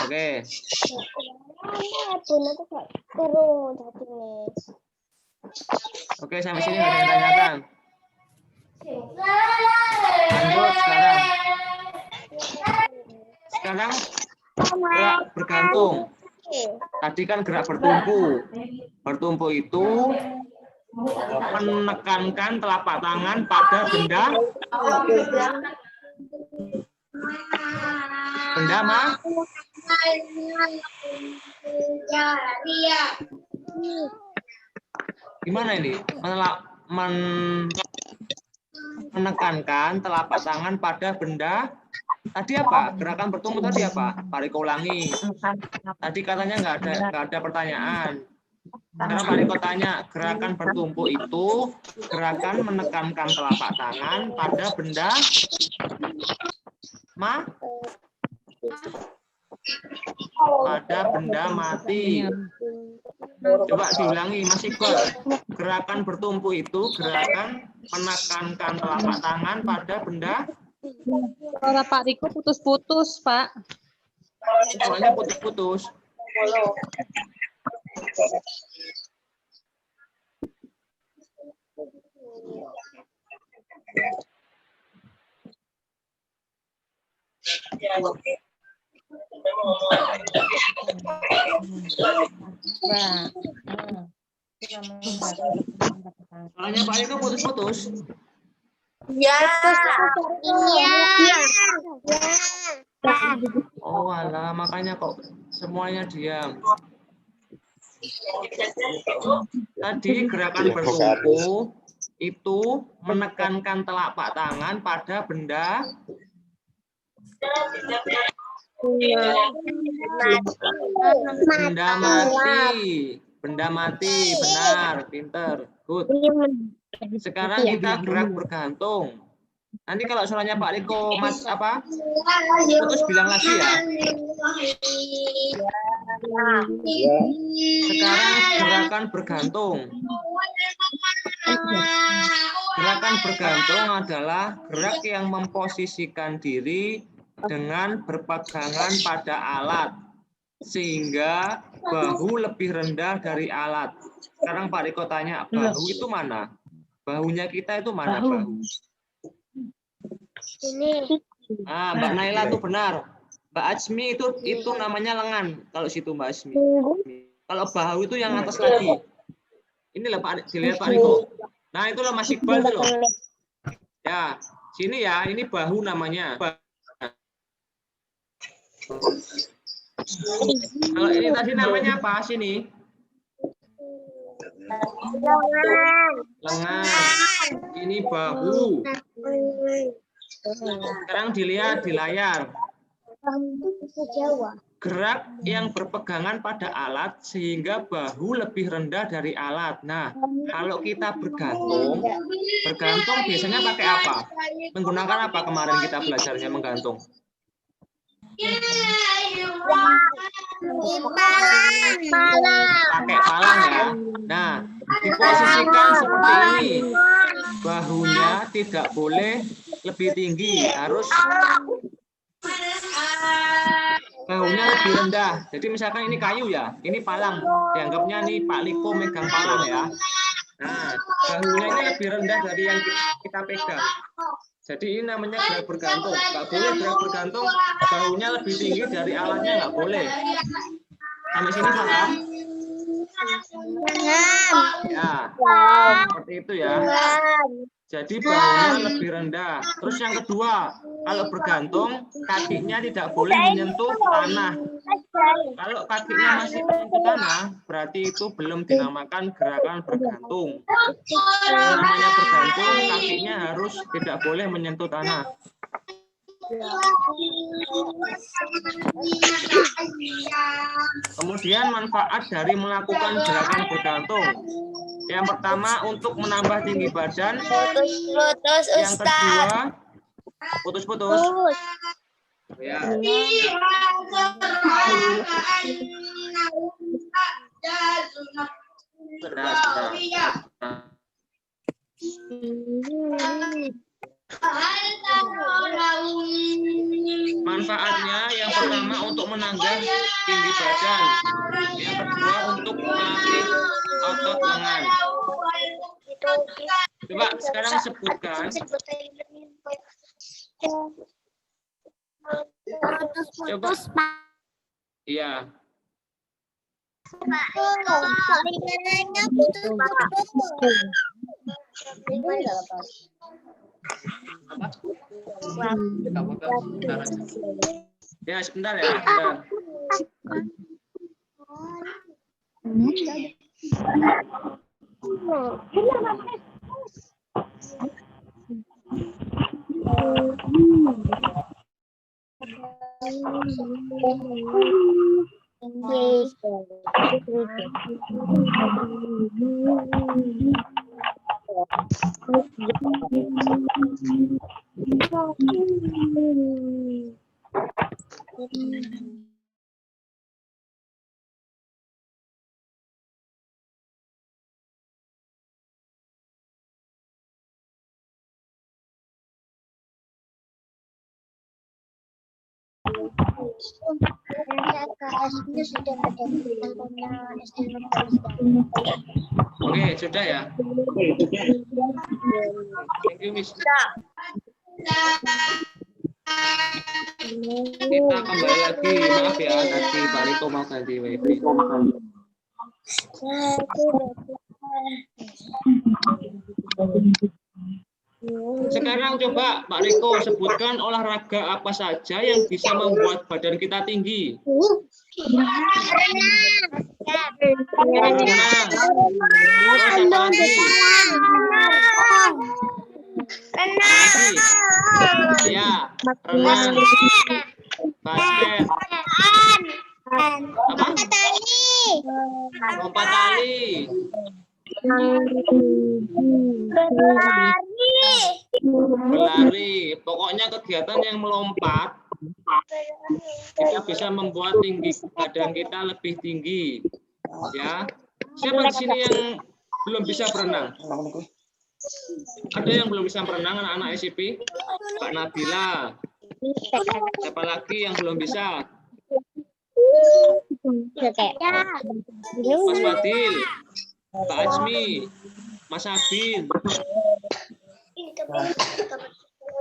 Oke. Oke, sampai sini nggak ada yang tanyakan. Lanjut sekarang. Sekarang gerak bergantung. Tadi kan gerak bertumpu. Bertumpu itu menekankan telapak tangan pada benda mah. Gimana ini? Menekankan telapak tangan pada benda. Tadi apa? Gerakan bertumpu tadi apa? Pak Riko ulangi. Tadi katanya nggak ada pertanyaan. Sekarang Pak Riko tanya, gerakan bertumpu itu gerakan menekankan telapak tangan pada benda mati. Coba diulangi, Mas Iqbal. Gerakan bertumpu itu gerakan menekankan telapak tangan pada benda. Suara Pak Riko putus-putus, Pak. Suaranya putus-putus. Soalnya Pak Riko putus-putus. Ya. Oh alah, makanya kok semuanya diam. Tadi gerakan bertumpu itu menekankan telapak tangan pada benda mati. Benda mati, benar, pinter, good. Sekarang kita gerak bergantung. Nanti kalau suaranya Pak Riko putus bilang lagi ya. Sekarang gerakan bergantung. Gerakan bergantung adalah gerak yang memposisikan diri dengan berpegangan pada alat sehingga bahu lebih rendah dari alat. Sekarang Pak Riko tanya, bahu itu mana? Bahunya kita itu mana bahu? Ini. Mbak Naila itu benar. Mbak Asmi itu namanya lengan. Kalau situ Mbak Asmi. Kalau bahu itu yang atas lagi. Inilah Pak, dilihat Pak Riko. Nah itulah Mas Iqbal itu loh. Ya, sini ya. Ini bahu namanya. Kalau ini tadi namanya apa sini? Lengan. Ini bahu. Sekarang dilihat di layar. Gerak yang berpegangan pada alat sehingga bahu lebih rendah dari alat. Nah, kalau kita bergantung biasanya pakai apa? Menggunakan apa kemarin kita belajarnya menggantung? Pakai palang ya. Nah, diposisikan seperti ini. Bahunya tidak boleh lebih tinggi, harus bahunya lebih rendah. Jadi misalkan ini kayu ya, ini palang. Dianggapnya nih Pak Liko megang palang ya. Nah, bahunya ini lebih rendah dari yang kita pegang. Jadi ini namanya gerak bergantung. Nggak boleh gerak bergantung, bahunya lebih tinggi dari alatnya, nggak boleh. Sampai sini paham? Ya, seperti itu ya. Jadi bahunya lebih rendah. Terus yang kedua, kalau bergantung, kakinya tidak boleh menyentuh tanah. Kalau kakinya masih menyentuh tanah, berarti itu belum dinamakan gerakan bergantung. Yang namanya bergantung, kakinya harus tidak boleh menyentuh tanah. Kemudian manfaat dari melakukan gerakan bergantung. Yang pertama untuk menambah tinggi badan. Yang kedua putus-putus. Ya. Benar. Manfaatnya yang pertama untuk menambah tinggi badan, yang kedua untuk melatih otot lengan. Coba sekarang sebutkan. Coba. Iya. Ya, sebentar ya. Sebentar. Oke, sudah ya. Thank you, Miss. Kita kembali lagi, maaf ya, tadi Pak Riko mau ganti wifi. Sekarang coba Pak Riko sebutkan olahraga apa saja yang bisa membuat badan kita tinggi. Renang. Terus apa lagi? Ya, renang. Basket. Apa? Lompat tali. Berlari. Pokoknya kegiatan yang melompat itu bisa membuat tinggi badan kita lebih tinggi. Ya. Siapa di sini yang belum bisa berenang? Ada yang belum bisa berenang, anak-anak SCP? Pak Nabila. Siapa lagi yang belum bisa? Mas Fadil, Pak Azmi, Mas Abin.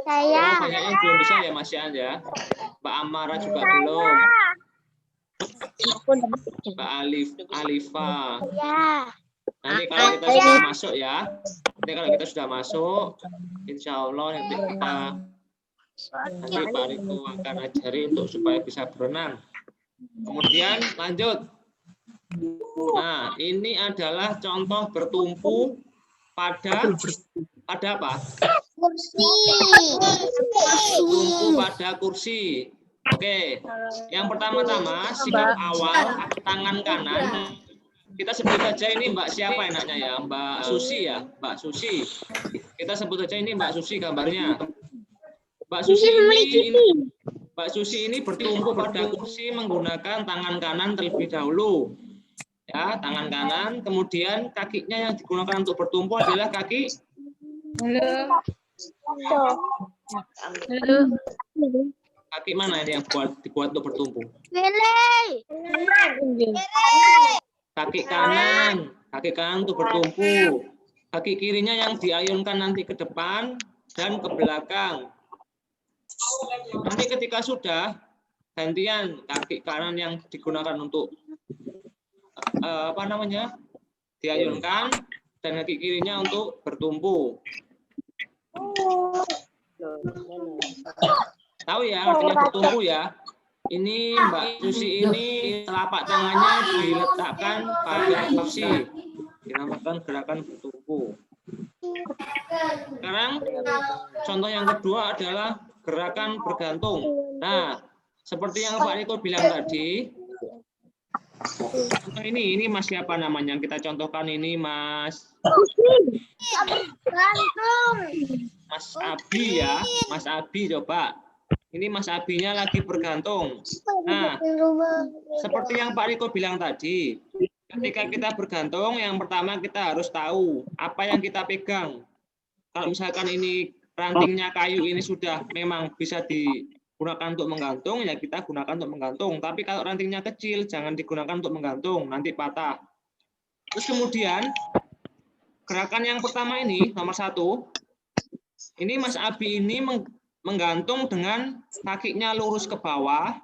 Oh, banyak yang belum bisa ya Mas Yan ya. Mbak Amara juga belum. Mbak Alifa. Nanti kalau kita sudah masuk ya. Nanti kalau kita sudah masuk, insya Allah nanti Pak Riko akan ajari untuk supaya bisa berenang. Kemudian lanjut. Nah, ini adalah contoh bertumpu pada apa? Kursi. Bertumpu pada kursi. Oke. Yang pertama-tama sikap awal tangan kanan. Kita sebut saja ini Mbak siapa enaknya ya? Mbak Susi ya, Mbak Susi. Kita sebut saja ini Mbak Susi gambarnya. Mbak Susi ini bertumpu pada kursi menggunakan tangan kanan terlebih dahulu. Ya, tangan kanan, kemudian kakinya yang digunakan untuk bertumpu adalah kaki. Halo. Kaki mana ini yang dibuat untuk bertumpu? Kaki kanan untuk bertumpu. Kaki kirinya yang diayunkan nanti ke depan dan ke belakang. Nanti ketika sudah gantian kaki kanan yang digunakan untuk diayunkan dan kaki kirinya untuk bertumpu. Tahu ya artinya bertumpu ya? Ini Mbak Susi ini telapak tangannya diletakkan pada kursi, dinamakan gerakan bertumpu. Sekarang contoh yang kedua adalah gerakan bergantung. Nah, seperti yang Pak Riko bilang tadi, contoh ini Mas siapa namanya? Kita contohkan ini Mas Abi ya, Mas Abi coba. Ini Mas Abinya lagi bergantung. Nah, seperti yang Pak Riko bilang tadi, ketika kita bergantung, yang pertama kita harus tahu apa yang kita pegang. Kalau misalkan ini rantingnya kayu ini sudah memang bisa gunakan untuk menggantung, ya kita gunakan untuk menggantung. Tapi kalau rantingnya kecil, jangan digunakan untuk menggantung, nanti patah. Terus kemudian, gerakan yang pertama ini, nomor 1, ini Mas Abi ini menggantung dengan kakinya lurus ke bawah,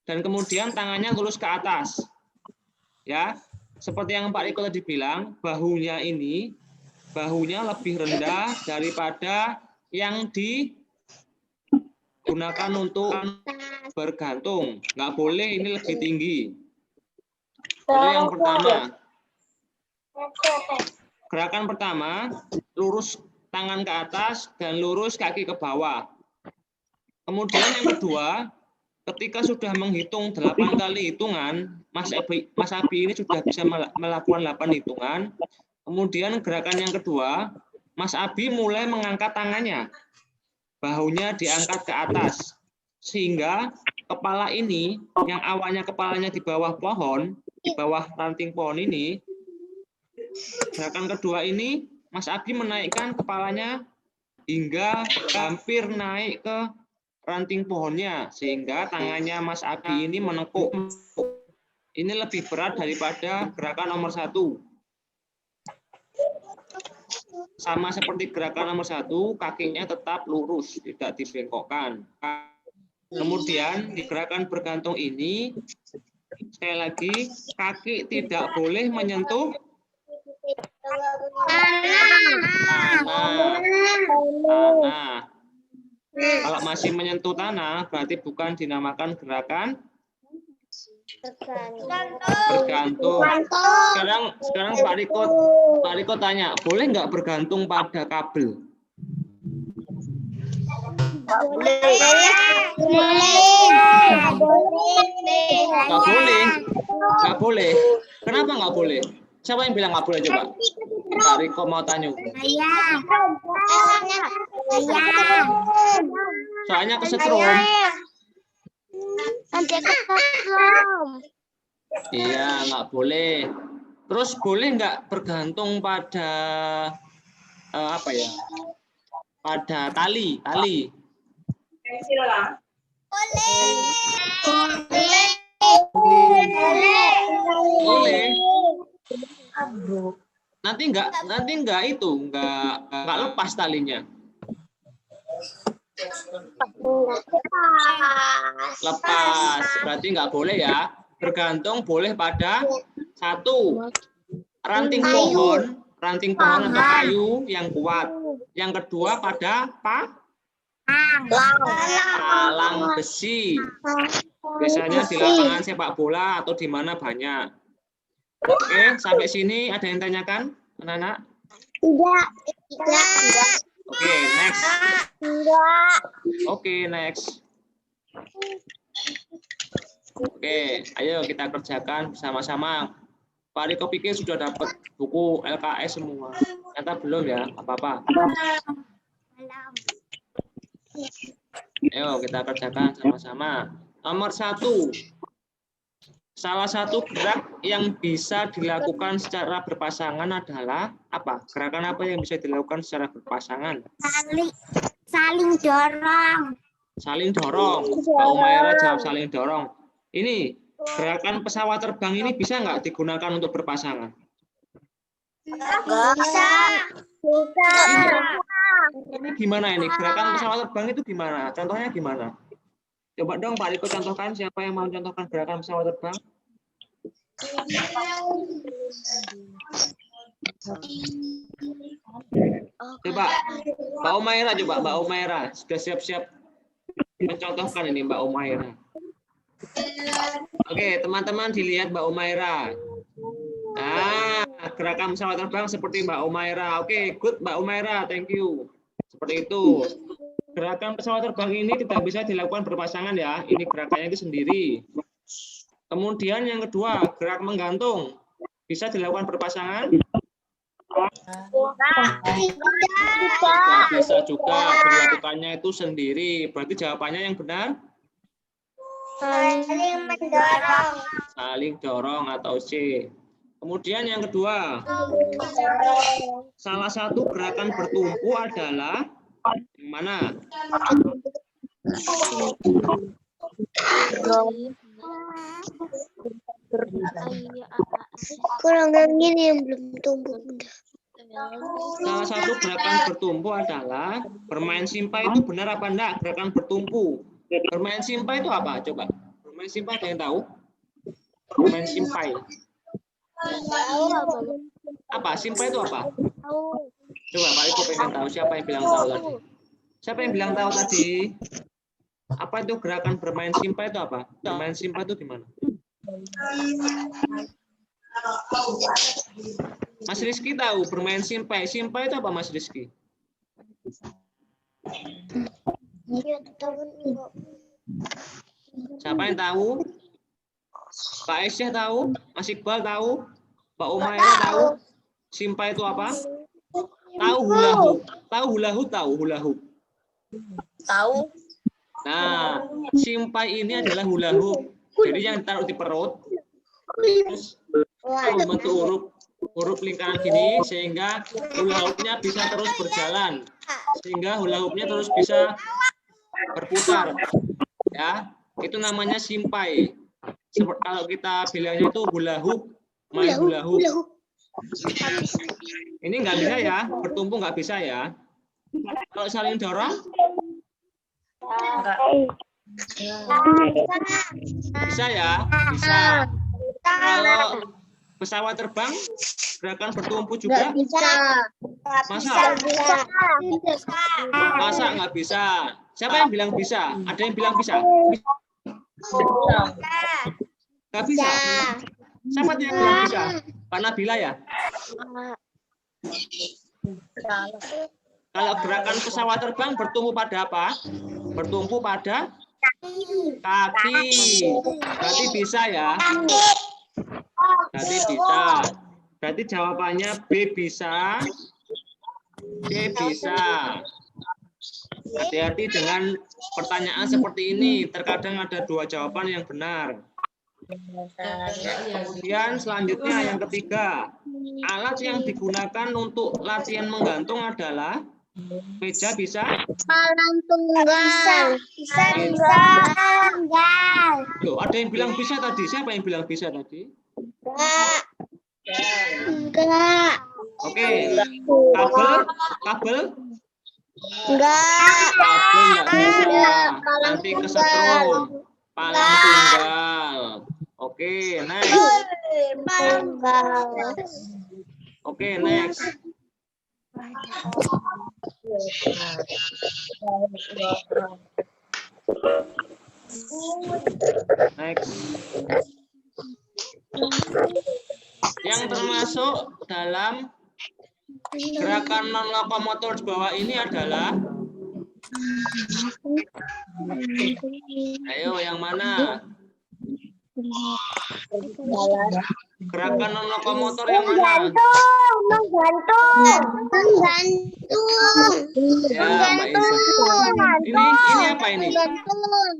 dan kemudian tangannya lurus ke atas. Ya, seperti yang Pak Riko tadi bilang, bahunya lebih rendah daripada yang digunakan untuk bergantung. Nggak boleh ini lebih tinggi. Itu yang pertama. Gerakan pertama, lurus tangan ke atas dan lurus kaki ke bawah. Kemudian yang kedua, ketika sudah menghitung 8 kali hitungan, Mas Abi ini sudah bisa melakukan 8 hitungan. Kemudian gerakan yang kedua, Mas Abi mulai mengangkat tangannya. Bahunya diangkat ke atas. Sehingga kepala ini, yang awalnya kepalanya di bawah pohon, di bawah ranting pohon ini, gerakan kedua ini, Mas Abi menaikkan kepalanya hingga hampir naik ke ranting pohonnya, sehingga tangannya Mas Abi ini menekuk. Ini lebih berat daripada gerakan nomor 1. Sama seperti gerakan nomor 1, kakinya tetap lurus, tidak dibengkokkan. Kemudian di gerakan bergantung ini, sekali lagi, kaki tidak boleh menyentuh tanah. Kalau masih menyentuh tanah, berarti bukan dinamakan gerakan bergantung. Sekarang Pak Riko tanya, boleh nggak bergantung pada kabel? Nggak boleh. Kenapa nggak boleh? Siapa yang bilang nggak boleh coba? Pak Riko mau tanya. Soalnya kesetrum. Iya, nggak boleh. Terus boleh nggak bergantung pada apa ya? Pada tali. Boleh. Nanti enggak lepas talinya. Lepas, berarti nggak boleh ya. Bergantung boleh pada 1, ranting pohon atau kayu yang kuat. Yang kedua pada palang besi. Biasanya di lapangan sepak bola atau di mana banyak. Oke, sampai sini ada yang tanyakan, anak-anak? Tidak. Oke, next. Oke, next. Oke, ayo kita kerjakan bersama-sama. Pak Riko pikir sudah dapat buku LKS semua. Ternyata belum ya, apa-apa. Ayo kita kerjakan sama-sama. Nomor 1. Salah satu gerak yang bisa dilakukan secara berpasangan adalah apa? Gerakan apa yang bisa dilakukan secara berpasangan? Saling dorong. Saling dorong. Mbak Umaira jawab saling dorong. Ini gerakan pesawat terbang ini bisa nggak digunakan untuk berpasangan? Bisa. Ini gimana ini? Gerakan pesawat terbang itu gimana? Contohnya gimana? Coba dong Pak Riko contohkan, siapa yang mau contohkan gerakan pesawat terbang? Coba Mbak Umaira sudah siap-siap mencontohkan ini Mbak Umaira. Oke, teman-teman dilihat Mbak Umaira. Gerakan pesawat terbang seperti Mbak Umaira. Oke, good Mbak Umaira, thank you. Seperti itu. Gerakan pesawat terbang ini tidak bisa dilakukan berpasangan ya. Ini gerakannya itu sendiri. Kemudian yang kedua, gerak menggantung. Bisa dilakukan berpasangan? Tidak bisa juga, dilakukannya itu sendiri. Berarti jawabannya yang benar? Saling mendorong. Saling dorong atau C. Kemudian yang kedua, salah satu gerakan bertumpu adalah yang mana? Kurang yang ini yang belum tumbuh. Salah satu gerakan bertumpu adalah bermain simpai. Itu benar apa enggak? Gerakan bertumpu. Bermain simpai itu apa? Coba. Bermain simpai ada yang tahu? Bermain simpai. Apa? Simpai itu apa? Coba Pak Riko pengen tahu. Siapa yang bilang tahu tadi? Siapa yang bilang tahu tadi? Apa itu gerakan bermain simpai itu apa? Bermain simpai itu gimana? Mas Rizky tahu bermain simpai. Simpai itu apa Mas Rizky? Siapa yang tahu? Pak Aisyah tahu? Mas Iqbal tahu? Pak Umaira tahu? Simpai itu apa? Tahu hula hoop. Tahu hula hoop, tahu hula hoop. Tahu. Nah, simpai ini adalah hula hoop. Jadi yang taruh di perut, terus membentuk huruf lingkaran gini sehingga hula hoopnya bisa terus berjalan, sehingga hula hoopnya terus bisa berputar. Ya, itu namanya simpai. Seperti kalau kita bilangnya itu hula hoop, main hula hoop. Ini nggak bisa ya, bertumpu nggak bisa ya. Kalau saling dorong, bisa ya, bisa. Kalau pesawat terbang, gerakan bertumpu juga. Masa? Masa nggak bisa? Siapa yang bilang bisa? Ada yang bilang bisa? Nggak bisa. Siapa yang bilang bisa? Pak Nabila ya? Kalau gerakan pesawat terbang bertumpu pada apa? Bertumpu pada kaki. Berarti bisa ya? Berarti bisa. Berarti jawabannya B bisa. C bisa. Hati-hati dengan pertanyaan seperti ini. Terkadang ada dua jawaban yang benar. Kemudian selanjutnya yang ketiga. Alat yang digunakan untuk latihan menggantung adalah meja bisa? Palang tunggal. Bisa. Loh, ada yang bilang bisa tadi. Siapa yang bilang bisa tadi? Enggak. Oke. Kabel? Enggak. Kabel nggak bisa. Nanti kesetrum. Palang tunggal. Oke, next. Oke, next. Next. Yang termasuk dalam gerakan non lokomotor di bawah ini adalah, ayo yang mana? Gerakan non lokomotor yang mana? Menggantung. Ya, Mbak Isa. Ini apa ini?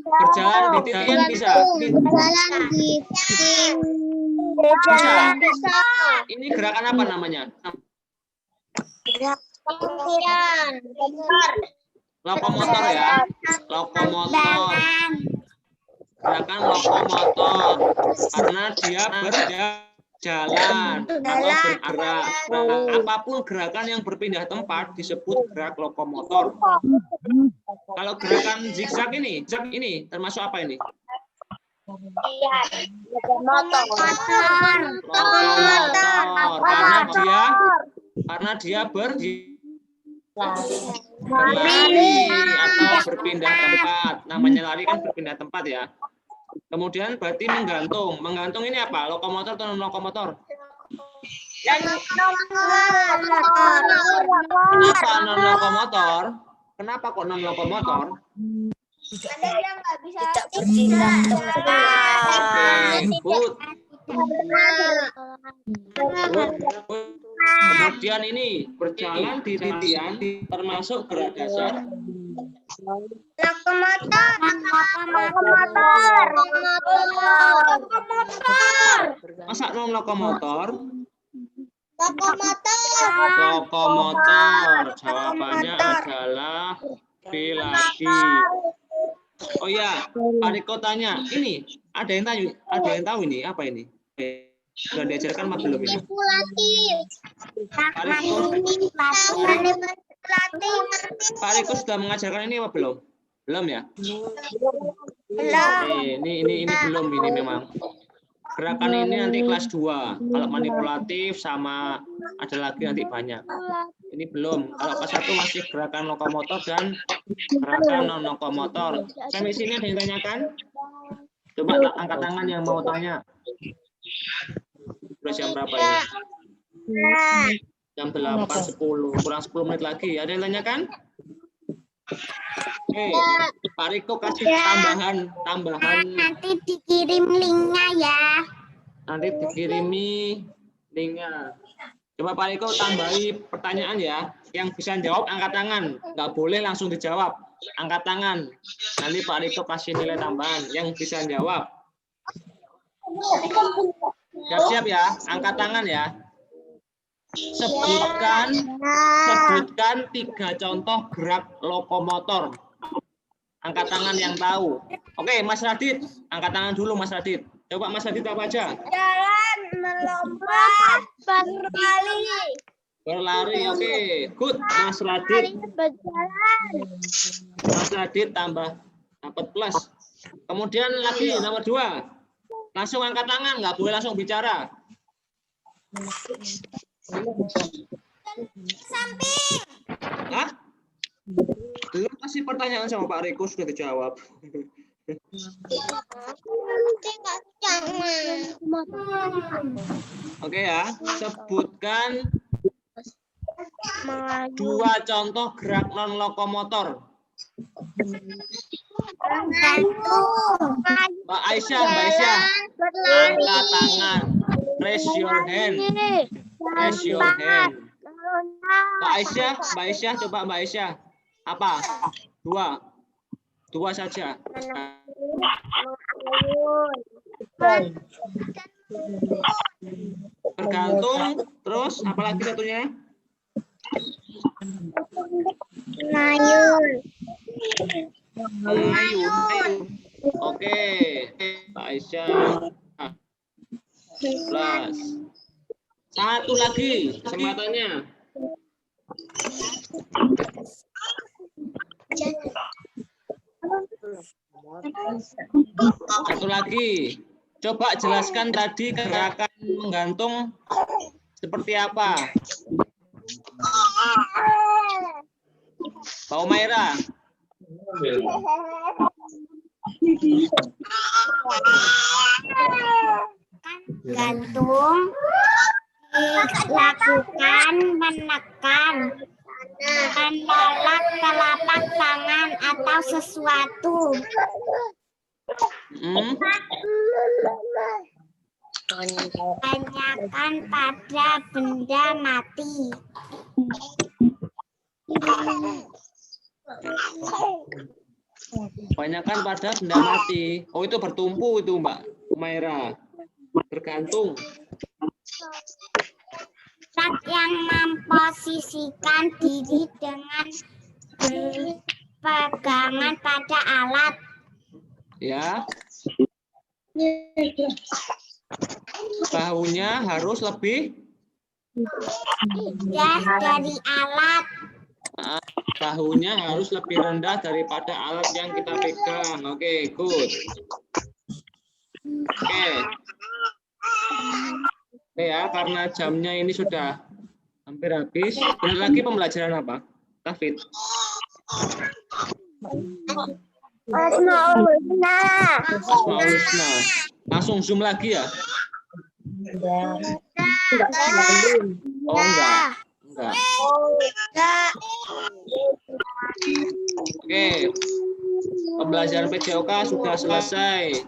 Berjalan di titian bisa. Berjalan di Bisa. Ini gerakan apa namanya? Lokomotor ya. Lokomotor. Gerakan lokomotor. Karena dia berjalan atau bergerak. Nah, apapun gerakan yang berpindah tempat disebut gerak lokomotor. Kalau gerakan zigzag ini termasuk apa ini? Lokomotor. Karena dia berlari atau berpindah tempat. Namanya lari kan berpindah tempat ya. Kemudian berarti menggantung. Menggantung ini apa? Lokomotor atau non lokomotor? Kenapa non lokomotor? Kenapa kok non lokomotor? Karena dia nggak bisa berpindah tempat. Good. Kemudian ini berjalan di titian termasuk gerak dasar. Masa non lokomotor? Lokomotor. Jawabannya adalah B lagi. Oh iya, Pak Riko tanya, ini ada yang tahu ini apa ini? Sudah diajarkan apa belum ini? Pak Riko sudah mengajarkan ini apa belum? Belum ya? Ini belum ini memang. Gerakan ini nanti kelas 2. Kalau manipulatif sama ada lagi nanti banyak. Ini belum. Kalau kelas 1 masih gerakan lokomotor dan gerakan non lokomotor. Sampai sini ada yang tanyakan? Coba angkat tangan yang mau tanya. Sudah jam berapa ini? Jam 8.10. Kurang 10 menit lagi. Ada yang tanyakan? Oke, Pak Riko kasih tambahan. Nanti dikirim linknya ya. Nanti dikirimi linknya. Coba Pak Riko tambahi pertanyaan ya. Yang bisa jawab angkat tangan. Nggak boleh langsung dijawab. Angkat tangan. Nanti Pak Riko kasih nilai tambahan. Yang bisa jawab. Siap-siap ya. Angkat tangan ya. Sebutkan 3 contoh gerak lokomotor. Angkat tangan yang tahu. Oke, Mas Radit. Angkat tangan dulu Mas Radit. Coba Mas Radit apa aja? Jalan, melompat, Berlari, oke. Good, Mas Radit. berjalan. Mas Radit tambah dapat plus. Kemudian lagi nomor 2. Langsung angkat tangan, nggak boleh langsung bicara. Samping. Hah? Belum kasih pertanyaan sama Pak Riko sudah dijawab. Oke ya, sebutkan 2 contoh gerak non lokomotor. Mbak Aisyah, angkat tangan. Raise your hand. Raise your hand. Mbak Aisyah, coba Mbak Aisyah. Apa? 2 saja. Bergantung. Terus apalagi satunya? Ayun. Oke. Mbak Aisyah. Plus. 1 lagi kesempatannya. Satu lagi. Coba jelaskan tadi gerakan menggantung seperti apa? Pak Umaira. Gantung dilakukan menekan menolak telapak tangan atau sesuatu. Tanyakan pada benda mati. Banyakkan pada benda mati. Oh, itu bertumpu itu, Mbak Umaira. Bergantung. Zat yang memposisikan diri dengan berpegangan pada alat. Ya. Bahunya harus lebih rendah dari alat. Bahunya harus lebih rendah daripada alat yang kita pegang. Oke, good. Oke. Oke ya, karena jamnya ini sudah hampir habis. Benar lagi pembelajaran apa? Tafid. Asmaul Husna. Asmaul Husna. Langsung zoom lagi ya? Oh, enggak. Oke. Pembelajaran PJOK sudah selesai.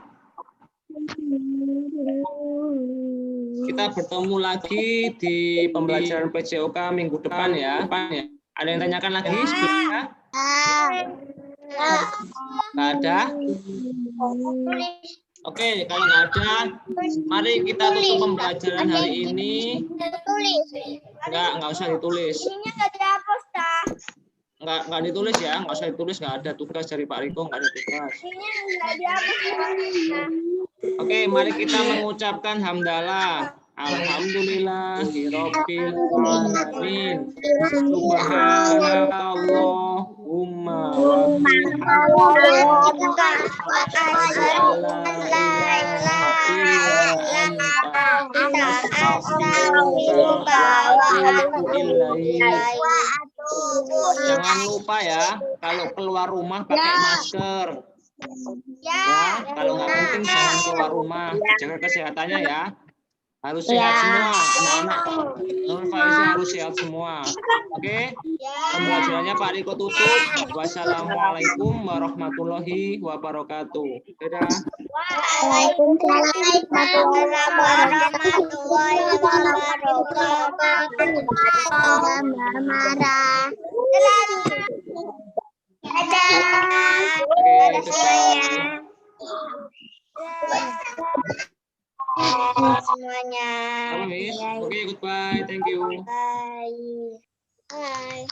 Kita bertemu lagi di pembelajaran PJOK minggu depan ya. Ada yang tanyakan lagi sebelumnya? Nggak ada? Oke, kalau nggak ada, mari kita tutup pembelajaran hari ini. Tulis. Nggak usah ditulis. Ini nggak dihapus, nggak ditulis ya, nggak usah ditulis, nggak ada tugas dari Pak Riko, nggak ada tugas. Oke, mari kita mengucapkan hamdalah. Alhamdulillahirabbil alamin. Subhanallahumma wa bihamdika asyhadu an la ilaha illa anta astaghfiruka wa atubu ilaik. Jangan lupa ya, kalau keluar rumah pakai masker. Ya, kalau nggak penting jangan keluar rumah. Jaga kesehatannya ya. Harus sehat semua, anak-anak. Nur Faiza harus sehat semua. Oke? Pembelajarannya Pak Riko tutup. Wassalamualaikum warahmatullahi wabarakatuh. Dadah. Waalaikumsalam warahmatullahi wabarakatuh. Marah. Dadah. Oke, goodbye. Semuanya. Halo, Miss. Oke, goodbye. Thank you. Bye. Bye.